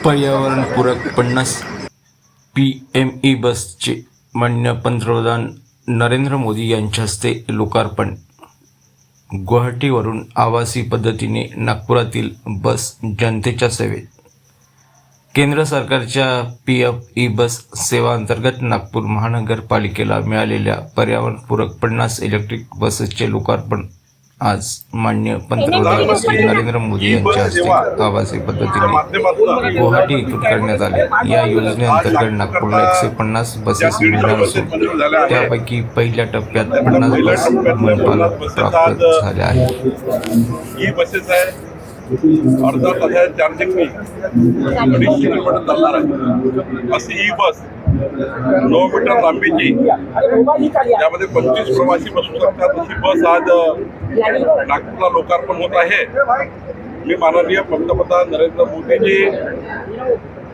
पर्यावरणपूरक 50 PME बसचे माननीय पंतप्रधान नरेंद्र मोदी यांच्या हस्ते लोकार्पण. गुवाहाटीवरून आवासी पद्धतीने नागपुरातील बस जनतेच्या सेवेत. केंद्र सरकारच्या PME बस सेवांतर्गत नागपूर महानगरपालिकेला मिळालेल्या पर्यावरणपूरक 50 इलेक्ट्रिक बसेसचे लोकार्पण आज माननीय पंतप्रधान श्री नरेंद्र मोदी यांच्या हस्ते आवासी पद्धतीने गुवाहाटी येथून करण्यात आले. या योजनेअंतर्गत नागपूरला 150 बसेस मिळणार असून त्यापैकी पहिल्या टप्प्यात 50 बस मनपाला प्राप्त झाल्या आहेत. ही बसेस आहे अर्धा तासाच्या चार्जिंग 250 किलोमीटर चालणार आहे. अशी ही बस 9 मीटर लांबीची, त्यामध्ये 25 प्रवासी बसू शकतात अशी बस आज नागपूरला लोकार्पण होत आहे. मी माननीय पंतप्रधान नरेंद्र मोदीजी,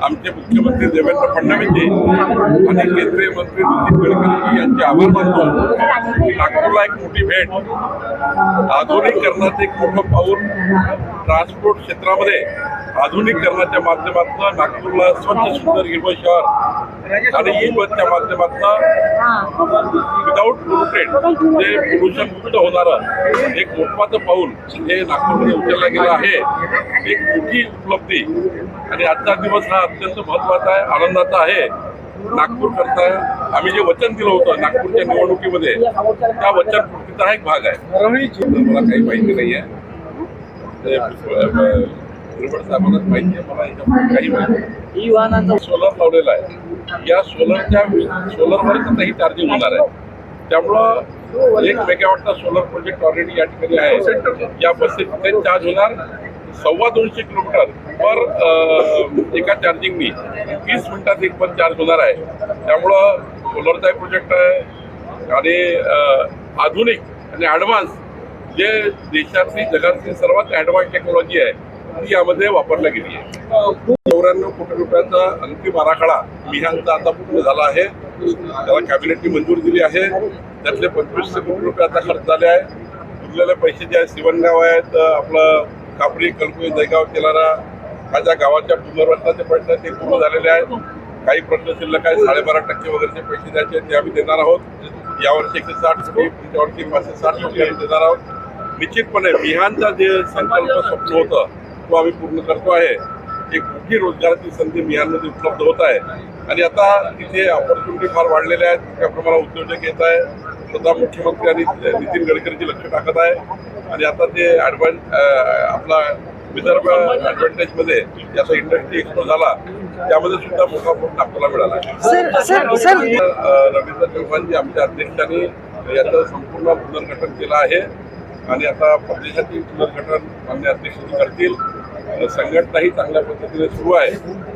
आमचे मुख्यमंत्री देवेंद्र फडणवीसजी आणि केंद्रीय मंत्री नितीन गडकरीजी यांचे आभार मानतो की नागपूरला एक मोठी भेट, आधुनिकीकरणाचे एक मोठं पाऊल ट्रान्सपोर्ट क्षेत्रामध्ये आधुनिकीकरणाच्या माध्यमातून नागपूरला स्वच्छ सुंदर हिरवं शहर आणि ई बसच्या माध्यमातून विदाऊट पोल्युटेड जे पोल्युशन मुक्त होणारं एक महत्त्वाचं पाऊल हे नागपूरमध्ये उचललं गेलं आहे. एक मोठी उपलब्धी आणि आजचा दिवस हा अत्यंत महत्त्वाचा आहे, आनंदाचा आहे. नागपूर करता आम्ही जे वचन दिलं होतं नागपूरच्या निवडणुकीमध्ये, त्या वचनपूर्तीचा हा एक भाग आहे. मला काही माहिती नाही आहे, साहेबांनाच माहिती आहे. मला याच्यामध्ये काही माहिती नाही. सोलर लावलेला आहे, या सोलरवरच आता ही चार्जिंग होणार आहे. त्यामुळं 1 मेगावॉटचा सोलर प्रोजेक्ट ऑलरेडी या ठिकाणी आहे. या बसेस चार्ज होणार 250 किलोमीटर पर एका चार्जिंगनी 30 मिनिटात एक बस चार्ज होणार आहे. त्यामुळं सोलरचा प्रोजेक्ट आहे आणि आधुनिक आणि ॲडव्हान्स जे देशातली जगातली सर्वात ॲडव्हान्स टेक्नॉलॉजी आहे ती यामध्ये वापरल्या गेली आहे. 94 कोटी रुपयाचा अंतिम आराखडा मिहानचा आता पूर्ण झाला आहे. त्याला कॅबिनेटने मंजुरी दिली आहे. त्यातले 2500 कोटी रुपयाचा खर्च झाले आहे. उरलेले पैसे जे आहेत सिवनगाव आहेत, आपलं कापरी, कलकुई, जयगाव, तेलारा माझ्या गावाच्या पुनर्वसनाचे प्रश्न ते पूर्ण झालेले आहेत. काही प्रश्न शिल्लक आहे, 12.5% वगैरेचे पैसे द्यायचे ते आम्ही देणार आहोत. यावर्षी 160 कोटी, पुढच्या वर्षी 560 कोटी आम्ही देणार आहोत. निश्चितपणे मिहानचा जे संकल्प स्वप्न होतं तो आम्ही पूर्ण करतो आहे. एक मोठी रोजगाराची संधी मिहानमध्ये उपलब्ध होत आहे आणि आता तिथे ऑपॉर्च्युनिटी फार वाढलेल्या आहेत. मोठ्या प्रमाणात उद्योजक येत आहे. स्वतः मुख्यमंत्री आणि नितीन गडकरींची लक्ष टाकत आहे आणि आता ते आपला विदर्भ ॲडव्हान्टेजमध्ये ज्याचा इंडस्ट्री एक्सपो झाला त्यामध्ये सुद्धा मोठा पोट नागपूरला मिळाला. रवींद्र चव्हाणजी आमच्या अध्यक्षांनी याचं संपूर्ण पुनर्गठन केलं आहे आणि आता प्रदेशातील पुनर्गठन मान्य अध्यक्षांनी करतील. संघटनाही चांगल्या पद्धतीने सुरू आहे.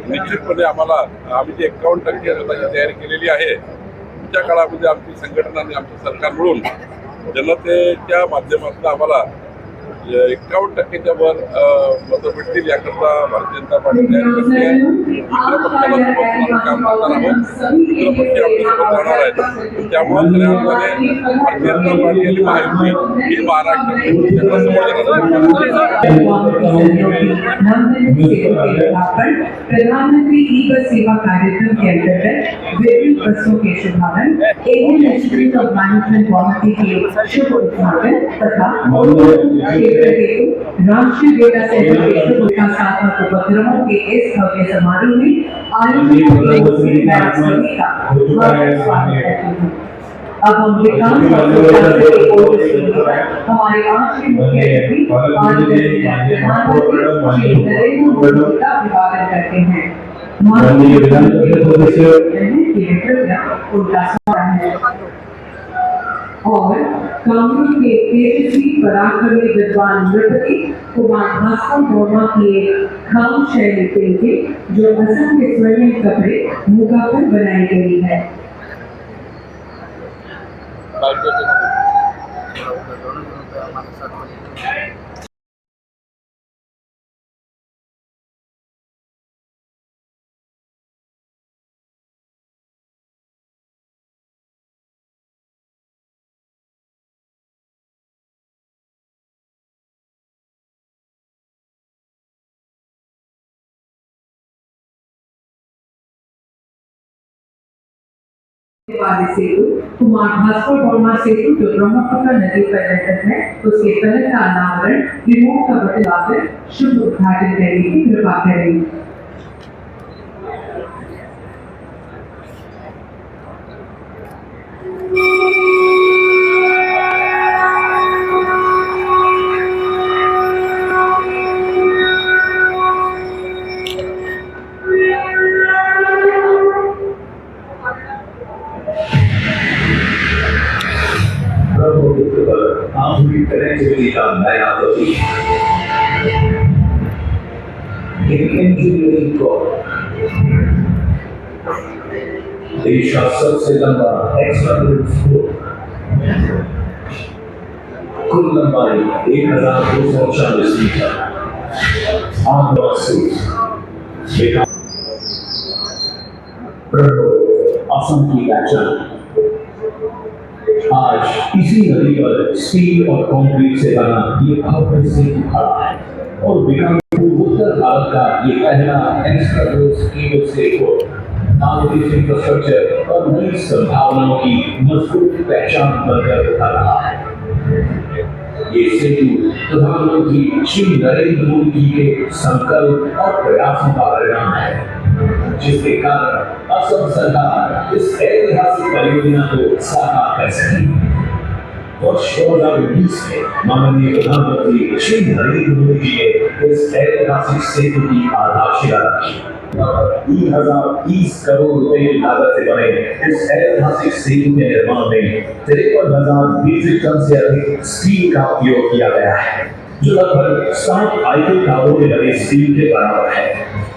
निश्चितपणे आम्ही जी 51% स्वतःची तयारी केलेली आहे, पुढच्या काळामध्ये आमची संघटना आणि आमचं सरकार मिळून जनतेच्या माध्यमातून आम्हाला 51%च्या वर मतं भेटतील याकरता भारतीय जनता पार्टी तयारी करते आहे. मित्र पक्षाला सोबत काम करणार आहोत. मित्र पक्ष आमच्यासोबत राहणार आहेत. त्यामुळे खऱ्या अर्थाने भारतीय जनता पार्टी आणि महायुती ही महाराष्ट्रामध्ये पक्षाला समोर प्रधानमंत्री ई बस सेवा कार्यक्रम के अंतर्गत विभिन्न बसों के शुभारंभ, Indian Institute of Management Guwahati के शुभ उद्घाटन तथा राष्ट्रीय डेटा सेंटर के शुभ का 7वां उपक्रमों के इस भव्य समारोह में अब हम विकास हमारे आज के मुख्य अतिथि प्रधानमंत्री नरेंद्र मोदी का अभिवादन करते हैं। माननीय विधान परिषद सदस्य उनका स्वागत है और कांग्रेस के तेजस्वी पराक्रमी विद्वान नृपति कुमार भास्कर वर्मा की खाम शैली पेंटिंग जो असम के स्वर्णिम कपड़े मुगा पर बनाई गई है। वाले सेतु कुमार भास्कर वर्मा सेतु जो ब्रह्मपुत्र नदी पर स्थित है उसके फलक का अनावरण रिमोट का बटन शुभ उद्घाटन करने की कृपा करें। आधुनिक कनेक्टिविटी का नया प्रतीक इंजीनियरिंग को देश का सबसे लंबा एक्सप्रेस कुल लंबाई 1240 मीटर असम की पहचान आज इसी नदी पर स्टील और कंक्रीट से बना ये भव्य सेतु खड़ा है और विकसित उत्तर भारत का ये पहला एक्सप्रेस केबल सेतु नागरिक इंफ्रास्ट्रक्चर और नई संभावनाओं की मजबूत पहचान बनकर उभर रहा है। ये सेतु प्रधानमंत्री श्री नरेंद्र मोदी जी के संकल्प और प्रयासों का परिणाम है, जिसके कारण असम सरकार इस ऐतिहासिक परियोजना को साकार कर सकी। वर्ष 2020 में माननीय प्रधानमंत्री श्री नरेंद्र मोदी जी ने इस ऐतिहासिक सेतु की आधारशिला रखी। 3030 करोड़ रुपए की लागत से बने इस ऐतिहासिक सेतु के निर्माण में 53,000 मीट्रिक टन से अधिक स्टील का उपयोग किया गया है, जो लगभग 7 आईफिल टावरों में लगे स्टील के बराबर है।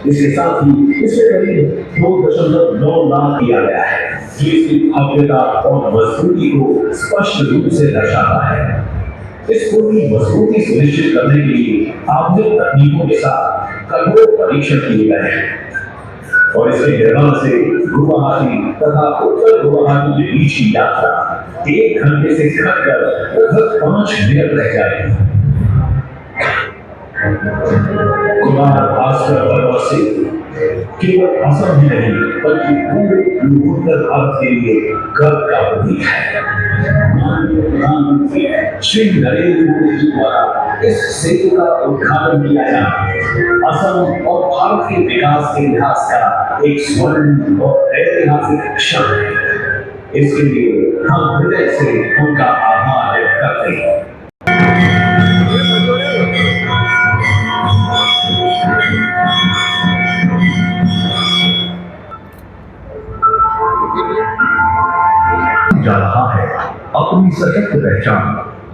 इसके साथ ही इसमें करीब 2.9 लाख किया गया है, जो इसकी भव्यता और मजबूती को स्पष्ट रूप से दर्शाता है। इस पुल की मजबूती सुनिश्चित करने के लिए आधुनिक तकनीकों के साथ कठोर परीक्षण किए गए हैं और इसके निर्माण से गुवाहाटी तथा उत्तर गुवाहाटी के बीच की यात्रा 1 घंटे से घटकर लगभग 5 मिनट रह जाएगी। कुमार भास्कर वर्मा सेतु केवल असम ही नहीं बल्कि पूरे उत्तर भारत के लिए गर्व का प्रतीक है। प्रधानमंत्री श्री नरेंद्र मोदी जी द्वारा इस सेतु का उद्घाटन किया जाना असम और भारत के विकास के इतिहास का एक स्वर्ण और ऐतिहासिक क्षण है। इसके लिए हम हृदय से उनका आभार व्यक्त करते हैं। जा रहा है अपनी सशक्त पहचान।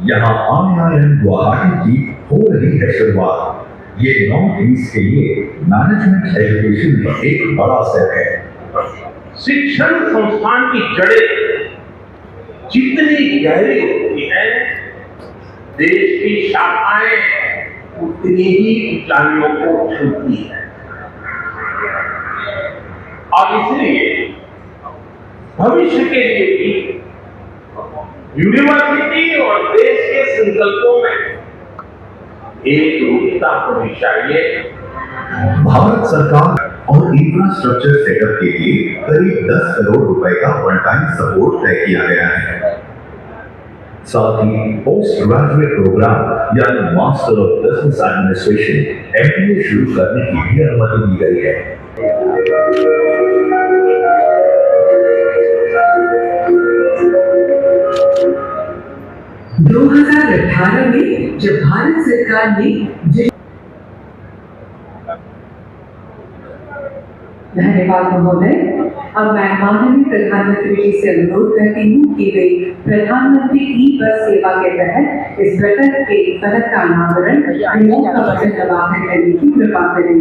यहाँ IIM गुवाहाटी की हो रही है शुरुआत। ये नॉर्थ ईस्ट के लिए मैनेजमेंट एजुकेशन में एक बड़ा स्टेप है। शिक्षण संस्थान की जड़ें जितनी गहरी होती है, देश की शाखाएं उतनी ही ऊंचाइयों को छूती है। और इसलिए भविष्य के लिए भी यूनिवर्सिटी और देश के संकल्पों में एक रूपता होनी चाहिए। भारत सरकार और इंफ्रास्ट्रक्चर सेटअप के लिए करीब 10 करोड़ रुपए का वन टाइम सपोर्ट तय किया गया है। साथ ही पोस्ट ग्रेजुएट प्रोग्राम यानी master of business administration MBA शुरू करने की भी अनुमति दी गई है। 2018 में जब भारत सरकार ने धन्यवाद महोदय। अब मैं माननीय प्रधानमंत्री जी से अनुरोध करती हूँ कि वे प्रधानमंत्री ई बस सेवा के तहत इस घटक के फलक का अनावरण रिमोट का बटन दबाकर करने की कृपा करें।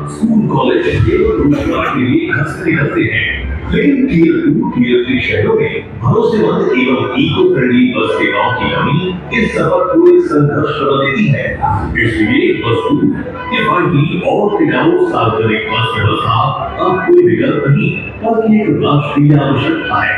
स्कूल कॉलेज केवल रोजगार के लिए खसते हैं, लेकिन टियर 2, टियर 3 शहरों में भरोसेमंद एवं इको फ्रेंडली बस सेवाओं की कमी इस सफर को एक संघर्ष बना देती है। इसलिए बस किफायती और टिकाऊ सार्वजनिक बस व्यवस्था अब कोई विकल्प नहीं बल्कि एक राष्ट्रीय आवश्यकता है।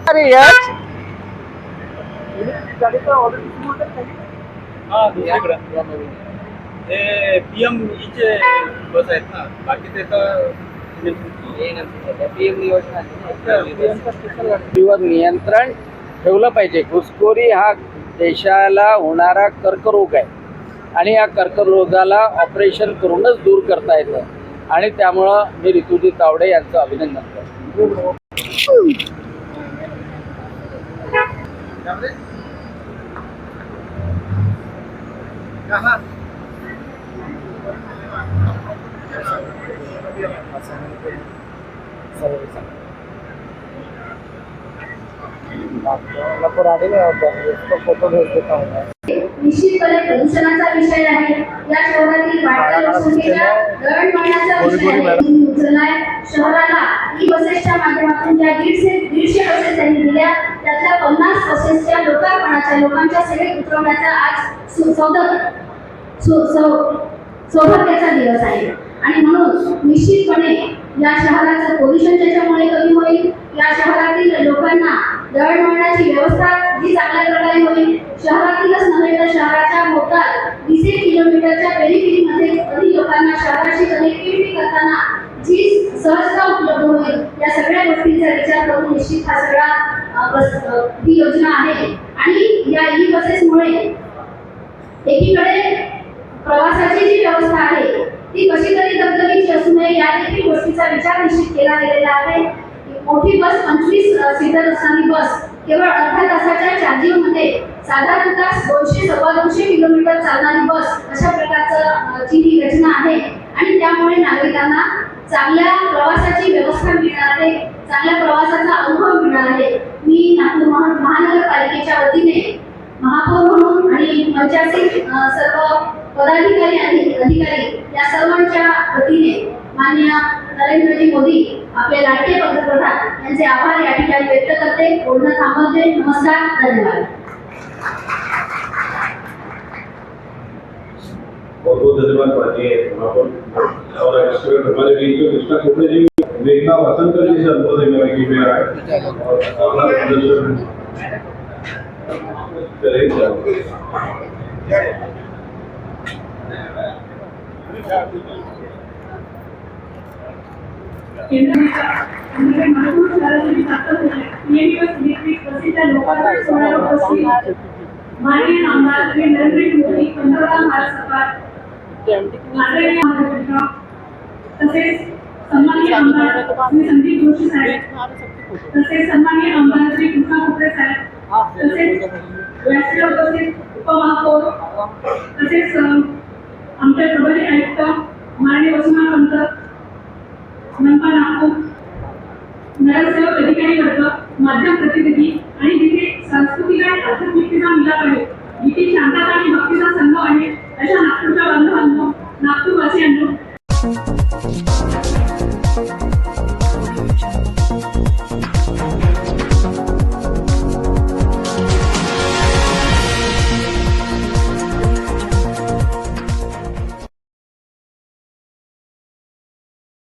अरे यार हा दुसरीकडे ते PME चे बस आहेत ना, बाकी ते तर PM योजना नियंत्रण ठेवलं पाहिजे. घुसखोरी हा देशाला होणारा कर्करोग आहे आणि या कर्करोगाला ऑपरेशन करूनच दूर करता येतं आणि त्यामुळं मी ऋतुजी तावडे यांचं अभिनंदन करतो. निश्चितपणे प्रदूषणाचा विषय आहे. या शहरातील वाढत्या लोकसंख्येच्या दळणवळणाचा विषय आहे. उचललाय. शहराला ई बसेसच्या माध्यमातून ज्या 150 बसेस त्यांनी दिल्या त्यातल्या 50 बसेसच्या लोकांच्या सेवेत उतरवण्याचा आज सौभाग्याचा दिवस आहे आणि म्हणून निश्चितपणे या शहराचं पोल्युशन ज्याच्यामुळे कमी होईल, या शहरातील लोकांना दळणवळणाची व्यवस्था जी चांगल्या प्रकारे होईल, शहरातीलच नव्हे तर शहराच्या मोठ्यात 20 किलोमीटरच्या पेरिफेरीमध्ये अधिक लोकांना शहराशी कनेक्टिव्हिटी करताना जी सहजता उपलब्ध होईल, या सगळ्या गोष्टींचा विचार करून निश्चित हा सगळा ही योजना आहे. आणि या ई बसेसमुळे एकीकडे प्रवासाची जी व्यवस्था आहे ती कशी तरी दगदगीची असू नये या देखील गोष्टीचा विचार निश्चित केला गेलेला आहे. मोठी बस 25 सीटर असणारी बस केवळ अर्ध्या तासाच्या चार्जिंगमध्ये साधारणतः 200-250 किलोमीटर चालणारी बस अशा प्रकारचं ची ही रचना आहे आणि त्यामुळे नागरिकांना चांगल्या प्रवासाची व्यवस्था मिळणार आहे, चांगल्या प्रवासाचा अनुभव मिळणार आहे. मी नागपूर महानगरपालिकेच्या वतीने महापौर म्हणून आणि मंचाचे सर्व पदाधिकारी आणि अधिकारी या सर्वांच्या वतीने माननीय नरेंद्रजी मोदी आपले लाडके पंतप्रधान यांचे आभार या ठिकाणी व्यक्त करते. बोलणं थांबवते. नमस्कार, धन्यवाद. बहुत बहुत धन्यवाद माननीय महापौर और हमारे बीच में कृष्णा खोपड़े जी, मेघना वसंत जी से अनुभव देने की में आए और अपना प्रदर्शन करें. माननीय आमदार श्री नरेंद्र मोदी पंतप्रधान भारत सरकार तसेच सन्माननीय आमदार श्री संदीप जोशी साहेब, तसेच सन्माननीय आमदार श्री कृष्णा खोपडे साहेब, तसेच व्यासपीठावर उपस्थित उपमहापौर, तसेच